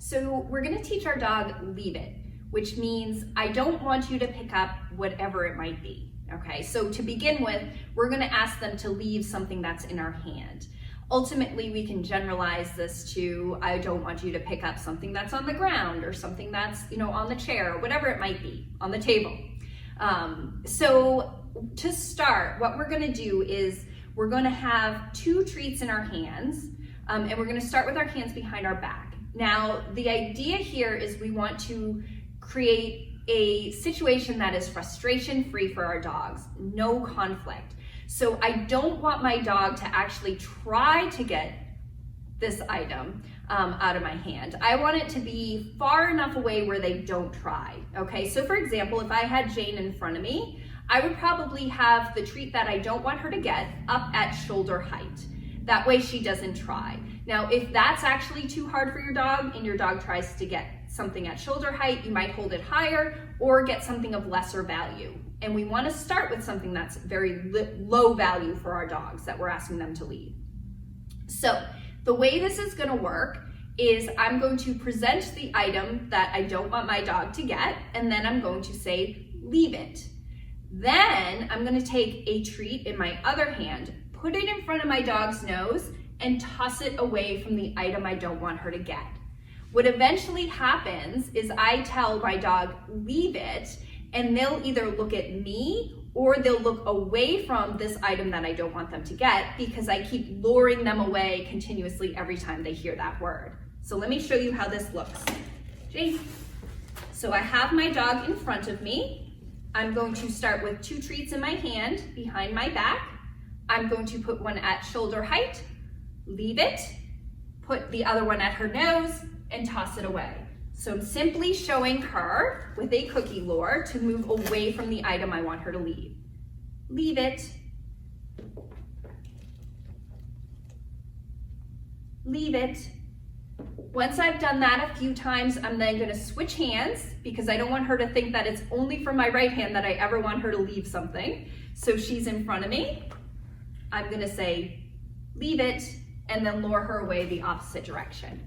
So we're gonna teach our dog leave it, which means I don't want you to pick up whatever it might be, okay? So to begin with, we're gonna ask them to leave something that's in our hand. Ultimately, we can generalize this to, I don't want you to pick up something that's on the ground or something that's, on the chair, or whatever it might be, on the table. So to start, what we're gonna do is we're gonna have 2 treats in our hands, and we're gonna start with our hands behind our back. Now, the idea here is we want to create a situation that is frustration-free for our dogs, no conflict. So I don't want my dog to actually try to get this item out of my hand. I want it to be far enough away where they don't try, okay? So for example, if I had Jane in front of me, I would probably have the treat that I don't want her to get up at shoulder height. That way she doesn't try. Now, if that's actually too hard for your dog and your dog tries to get something at shoulder height, you might hold it higher or get something of lesser value. And we want to start with something that's very low value for our dogs that we're asking them to leave. So the way this is going to work is I'm going to present the item that I don't want my dog to get, and then I'm going to say, leave it. Then I'm going to take a treat in my other hand, put it in front of my dog's nose, and toss it away from the item I don't want her to get. What eventually happens is I tell my dog, leave it, and they'll either look at me or they'll look away from this item that I don't want them to get because I keep luring them away continuously every time they hear that word. So let me show you how this looks. Jane. So I have my dog in front of me. I'm going to start with 2 treats in my hand behind my back. I'm going to put one at shoulder height, leave it, put the other one at her nose, and toss it away. So I'm simply showing her with a cookie lure to move away from the item I want her to leave. Leave it. Leave it. Once I've done that a few times, I'm then gonna switch hands because I don't want her to think that it's only from my right hand that I ever want her to leave something. So she's in front of me. I'm gonna say, leave it, and then lure her away the opposite direction.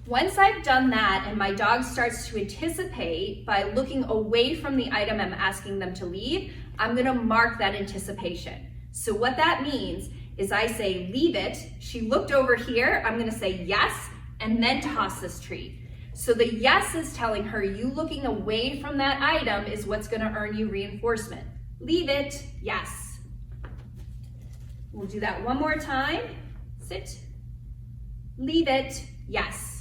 Once I've done that and my dog starts to anticipate by looking away from the item I'm asking them to leave, I'm gonna mark that anticipation. So what that means is I say, leave it, she looked over here, I'm gonna say yes, and then toss this treat. So the yes is telling her you looking away from that item is what's gonna earn you reinforcement. Leave it, yes. We'll do that one more time. Sit, leave it, yes.